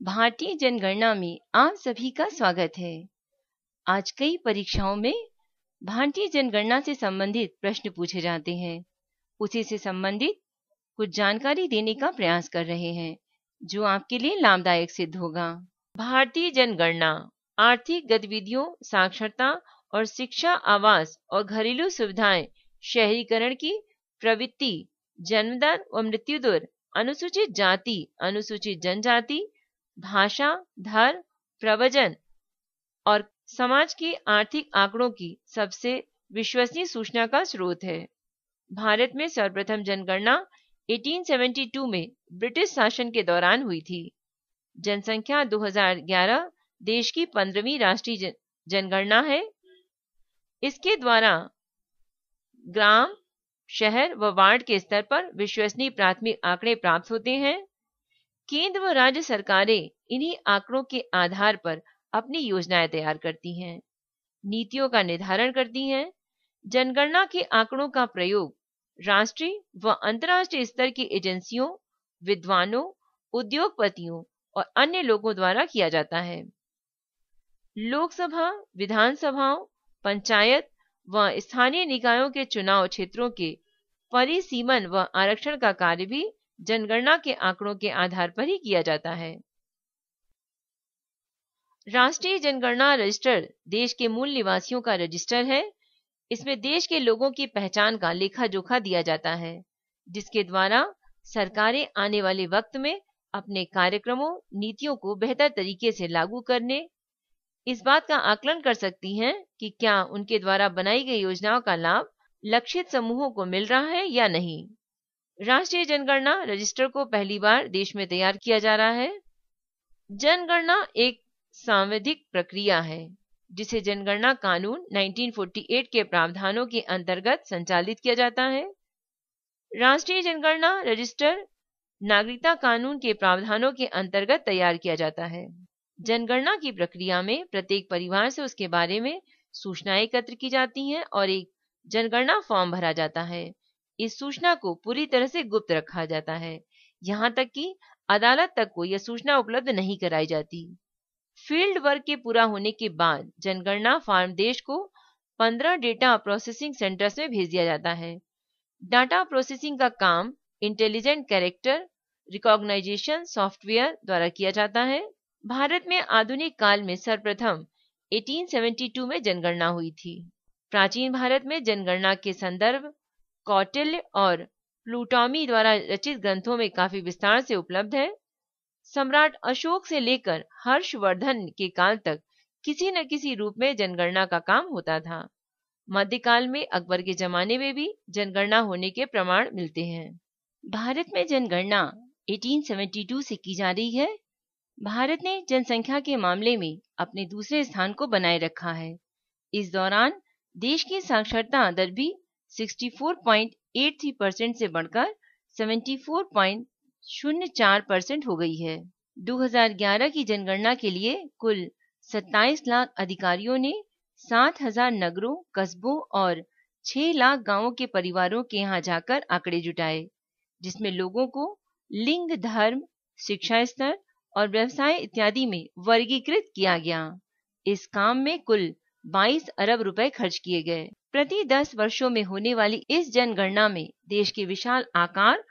भारतीय जनगणना में आप सभी का स्वागत है। आज कई परीक्षाओं में भारतीय जनगणना से संबंधित प्रश्न पूछे जाते हैं। उसी से संबंधित कुछ जानकारी देने का प्रयास कर रहे हैं जो आपके लिए लाभदायक सिद्ध होगा। भारतीय जनगणना आर्थिक गतिविधियों, साक्षरता और शिक्षा, आवास और घरेलू सुविधाएं, शहरीकरण की प्रवृत्ति, जन्म दर व मृत्यु दर, अनुसूचित जाति, अनुसूचित जनजाति, भाषा, धर्म, प्रवचन और समाज के आर्थिक आंकड़ों की सबसे विश्वसनीय सूचना का स्रोत है। भारत में सर्वप्रथम जनगणना 1872 में ब्रिटिश शासन के दौरान हुई थी। जनसंख्या 2011 देश की 15वीं राष्ट्रीय जनगणना है। इसके द्वारा ग्राम, शहर व वार्ड के स्तर पर विश्वसनीय प्राथमिक आंकड़े प्राप्त होते हैं। केंद्र व राज्य सरकारें इन्हीं आंकड़ों के आधार पर अपनी योजनाएं तैयार करती हैं, नीतियों का निर्धारण करती हैं। जनगणना के आंकड़ों का प्रयोग राष्ट्रीय व अंतर्राष्ट्रीय स्तर की एजेंसियों, विद्वानों, उद्योगपतियों और अन्य लोगों द्वारा किया जाता है। लोकसभा, विधानसभाओं, पंचायत व स्थानीय निकायों के चुनाव क्षेत्रों के परिसीमन व आरक्षण का कार्य भी जनगणना के आंकड़ों के आधार पर ही किया जाता है। राष्ट्रीय जनगणना रजिस्टर देश के मूल निवासियों का रजिस्टर है। इसमें देश के लोगों की पहचान का लेखा जोखा दिया जाता है, जिसके द्वारा सरकारें आने वाले वक्त में अपने कार्यक्रमों, नीतियों को बेहतर तरीके से लागू करने, इस बात का आकलन कर सकती हैं कि क्या उनके द्वारा बनाई गई योजनाओं का लाभ लक्षित समूहों को मिल रहा है या नहीं। राष्ट्रीय जनगणना रजिस्टर को पहली बार देश में तैयार किया जा रहा है। जनगणना एक सांविधिक प्रक्रिया है जिसे जनगणना कानून 1948 के प्रावधानों के अंतर्गत संचालित किया जाता है। राष्ट्रीय जनगणना रजिस्टर नागरिकता कानून के प्रावधानों के अंतर्गत तैयार किया जाता है। जनगणना की प्रक्रिया में प्रत्येक परिवार से उसके बारे में सूचनाएं एकत्र की जाती हैं और एक जनगणना फॉर्म भरा जाता है। इस सूचना को पूरी तरह से गुप्त रखा जाता है, यहाँ तक कि अदालत तक को यह सूचना उपलब्ध नहीं कराई जाती। फील्ड वर्क के पूरा होने के बाद जनगणना फॉर्म देश को 15 डेटा प्रोसेसिंग सेंटर्स में भेज दिया जाता है। डाटा प्रोसेसिंग का काम इंटेलिजेंट कैरेक्टर रिकॉग्नाइजेशन सॉफ्टवेयर द्वारा किया जाता है। भारत में आधुनिक काल में सर्वप्रथम 1872 में जनगणना हुई थी। प्राचीन भारत में जनगणना के संदर्भ कौटिल्य और प्लूटोमी द्वारा रचित ग्रंथों में काफी विस्तार से उपलब्ध है। सम्राट अशोक से लेकर हर्षवर्धन के काल तक किसी न किसी रूप में जनगणना का काम होता था। मध्यकाल में अकबर के जमाने में भी जनगणना होने के प्रमाण मिलते हैं। भारत में जनगणना 1872 से की जा रही है। भारत ने जनसंख्या के मामले में अपने दूसरे स्थान को बनाए रखा है। इस दौरान देश की साक्षरता दर भी 64.83% से बढ़कर 74.04% हो गई है। 2011 की जनगणना के लिए कुल 27 लाख अधिकारियों ने 7,000 नगरों, कस्बों और 6 लाख गांवों के परिवारों के यहाँ जाकर आंकड़े जुटाए, जिसमें लोगों को लिंग, धर्म, शिक्षा स्तर और व्यवसाय इत्यादि में वर्गीकृत किया गया। इस काम में कुल 22 अरब रुपए खर्च किए गए। प्रति 10 वर्षों में होने वाली इस जनगणना में देश के विशाल आकार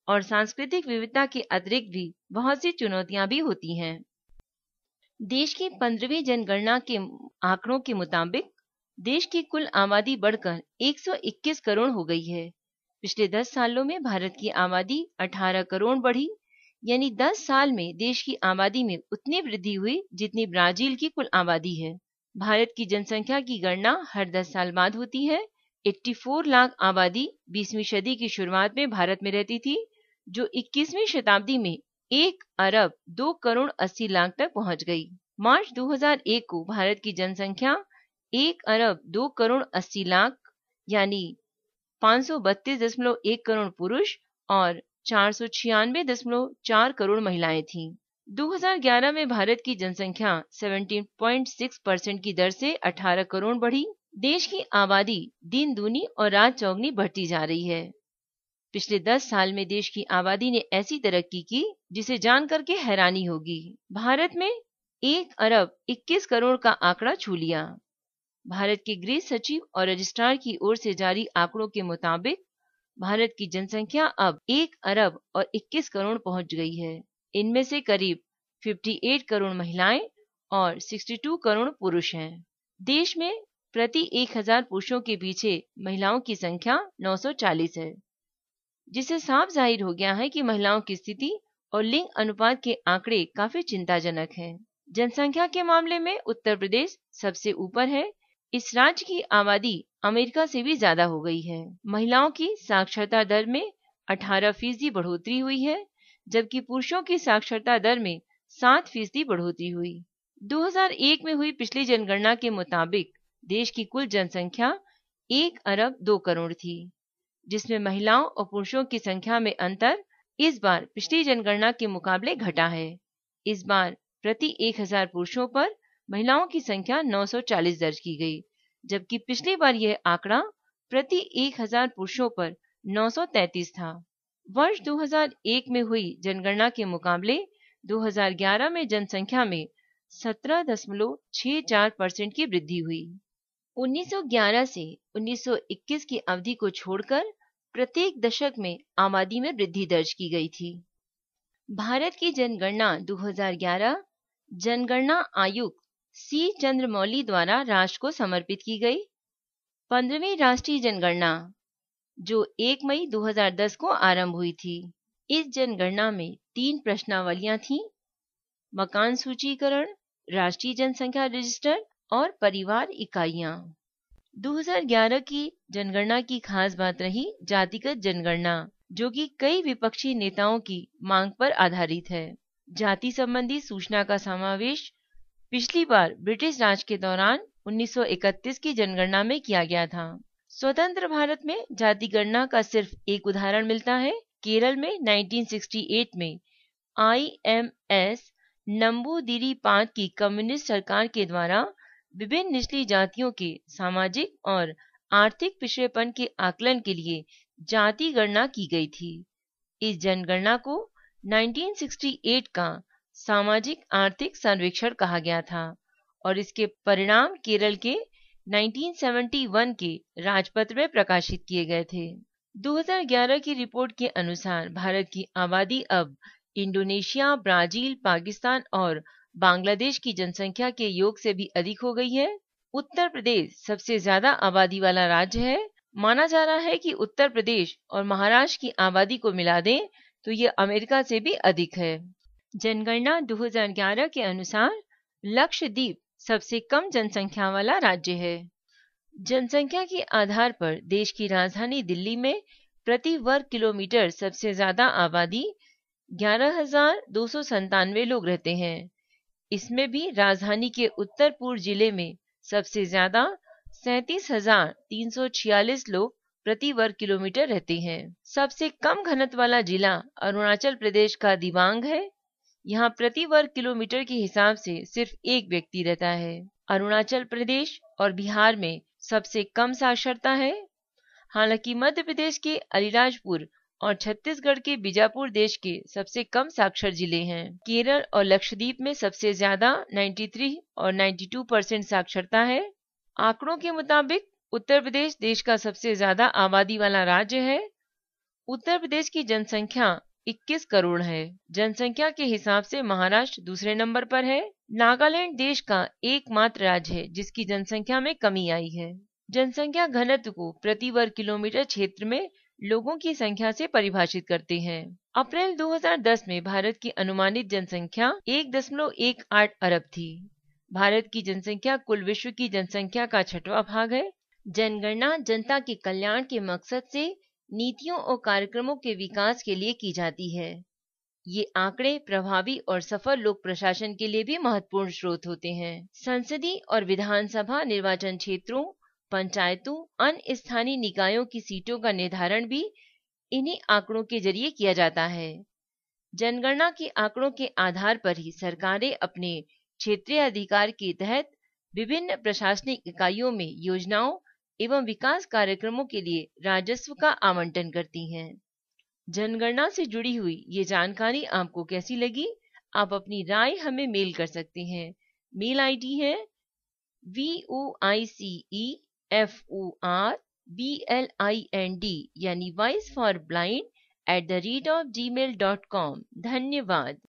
और सांस्कृतिक विविधता के अतिरिक्त भी बहुत सी चुनौतियां भी होती हैं। देश की 15वीं जनगणना के आंकड़ों के मुताबिक देश की कुल आबादी बढ़कर 121 करोड़ हो गई है। पिछले 10 सालों में भारत की आबादी 18 करोड़ बढ़ी, यानी 10 साल में देश की आबादी में उतनी वृद्धि हुई जितनी ब्राजील की कुल आबादी है। भारत की जनसंख्या की गणना हर 10 साल बाद होती है। 84 लाख आबादी 20वीं सदी की शुरुआत में भारत में रहती थी, जो 21वीं शताब्दी में 1 अरब 2 करोड़ 80 लाख तक पहुंच गई। मार्च 2001 को भारत की जनसंख्या 1 अरब 2 करोड़ 80 लाख यानी 532.1 करोड़ पुरुष और 496.4 करोड़ महिलाएं थीं। 2011 में भारत की जनसंख्या 17.6% की दर से 18 करोड़ बढ़ी। देश की आबादी दिन दूनी और रात चौगुनी बढ़ती जा रही है। पिछले 10 साल में देश की आबादी ने ऐसी तरक्की की जिसे जान करके हैरानी होगी। भारत में 1 अरब 21 करोड़ का आंकड़ा छू लिया। भारत के गृह सचिव और रजिस्ट्रार की ओर से जारी आंकड़ों के मुताबिक भारत की जनसंख्या अब 1 अरब और 21 करोड़ पहुंच गई है। इनमें से करीब 58 करोड़ महिलाएं और 62 करोड़ पुरुष हैं। देश में प्रति 1000 पुरुषों के पीछे महिलाओं की संख्या 940 है, जिससे साफ जाहिर हो गया है कि महिलाओं की स्थिति और लिंग अनुपात के आंकड़े काफी चिंताजनक हैं। जनसंख्या के मामले में उत्तर प्रदेश सबसे ऊपर है। इस राज्य की आबादी अमेरिका से भी ज्यादा हो गई है। महिलाओं की साक्षरता दर में 18% बढ़ोतरी हुई है, जबकि पुरुषों की साक्षरता दर में 7% बढ़ोतरी हुई। 2001 में हुई पिछली जनगणना के मुताबिक देश की कुल जनसंख्या 1 अरब 2 करोड़ थी, जिसमें महिलाओं और पुरुषों की संख्या में अंतर इस बार पिछली जनगणना के मुकाबले घटा है। इस बार प्रति 1000 पुरुषों पर महिलाओं की संख्या 940 दर्ज की गई, जबकि पिछली बार यह आंकड़ा प्रति 1000 पुरुषों पर 933 था। वर्ष 2001 में हुई जनगणना के मुकाबले 2011 में जनसंख्या में 17.64% की वृद्धि हुई। 1911 से 1921 की अवधि को छोड़कर प्रत्येक दशक में आबादी में वृद्धि दर्ज की गई थी। भारत की जनगणना 2011 जनगणना आयुक्त सी चंद्रमौली द्वारा राष्ट्र को समर्पित की गई। 15वीं राष्ट्रीय जनगणना जो 1 मई 2010 को आरंभ हुई थी। इस जनगणना में 3 प्रश्नावलियां थीं: मकान सूचीकरण, राष्ट्रीय जनसंख्या रजिस्टर और परिवार इकाइयां। 2011 की जनगणना की खास बात रही जातिगत जनगणना, जो कि कई विपक्षी नेताओं की मांग पर आधारित है। जाति संबंधी सूचना का समावेश पिछली बार ब्रिटिश राज के दौरान 1931 की जनगणना में किया गया था। स्वतंत्र भारत में जाति गणना का सिर्फ एक उदाहरण मिलता है। केरल में 1968 में IMS नंबूदिरी-पात की कम्युनिस्ट सरकार के द्वारा विभिन्न निचली जातियों के सामाजिक और आर्थिक पिछड़ेपन के आकलन के लिए जाति गणना की गई थी। इस जनगणना को 1968 का सामाजिक आर्थिक सर्वेक्षण कहा गया था और इसके परिणाम केरल के 1971 के राजपत्र में प्रकाशित किए गए थे। 2011 की रिपोर्ट के अनुसार भारत की आबादी अब इंडोनेशिया, ब्राजील, पाकिस्तान और बांग्लादेश की जनसंख्या के योग से भी अधिक हो गई है। उत्तर प्रदेश सबसे ज्यादा आबादी वाला राज्य है। माना जा रहा है कि उत्तर प्रदेश और महाराष्ट्र की आबादी को मिला दें तो ये अमेरिका से भी अधिक है। जनगणना 2011 के अनुसार लक्षद्वीप सबसे कम जनसंख्या वाला राज्य है। जनसंख्या के आधार पर देश की राजधानी दिल्ली में प्रति वर्ग किलोमीटर सबसे ज्यादा आबादी 11,297 लोग रहते हैं। इसमें भी राजधानी के उत्तर पूर्व जिले में सबसे ज्यादा 37,346 लोग प्रति वर्ग किलोमीटर रहते हैं। सबसे कम घनत्व वाला जिला अरुणाचल प्रदेश का दिबांग है। यहाँ प्रति वर्ग किलोमीटर के हिसाब से सिर्फ एक व्यक्ति रहता है। अरुणाचल प्रदेश और बिहार में सबसे कम साक्षरता है। हालांकि मध्य प्रदेश के अलीराजपुर और छत्तीसगढ़ के बीजापुर देश के सबसे कम साक्षर जिले हैं। केरल और लक्षद्वीप में सबसे ज्यादा 93 और 92% साक्षरता है। आंकड़ों के मुताबिक उत्तर प्रदेश देश का सबसे ज्यादा आबादी वाला राज्य है। उत्तर प्रदेश की जनसंख्या 21 करोड़ है। जनसंख्या के हिसाब से महाराष्ट्र दूसरे नंबर पर है। नागालैंड देश का एकमात्र राज्य है जिसकी जनसंख्या में कमी आई है। जनसंख्या घनत्व को प्रति वर्ग किलोमीटर क्षेत्र में लोगों की संख्या से परिभाषित करते हैं। अप्रैल 2010 में भारत की अनुमानित जनसंख्या 1.18 अरब थी। भारत की जनसंख्या कुल विश्व की जनसंख्या का 6वां भाग है। जनगणना जनता के कल्याण के मकसद से नीतियों और कार्यक्रमों के विकास के लिए की जाती है। ये आंकड़े प्रभावी और सफल लोक प्रशासन के लिए भी महत्वपूर्ण स्रोत होते हैं। संसदीय और विधानसभा निर्वाचन क्षेत्रों, पंचायतों, अन्य स्थानीय निकायों की सीटों का निर्धारण भी इन्हीं आंकड़ों के जरिए किया जाता है। जनगणना के आंकड़ों के आधार पर ही सरकारें अपने क्षेत्रीय अधिकार के तहत विभिन्न प्रशासनिक इकाइयों में योजनाओं एवं विकास कार्यक्रमों के लिए राजस्व का आवंटन करती हैं। जनगणना से जुड़ी हुई ये जानकारी आपको कैसी लगी? आप अपनी राय हमें मेल कर सकते हैं। मेल आईडी है voiceforblind यानी वॉइस फॉर ब्लाइंड @gmail.com। धन्यवाद।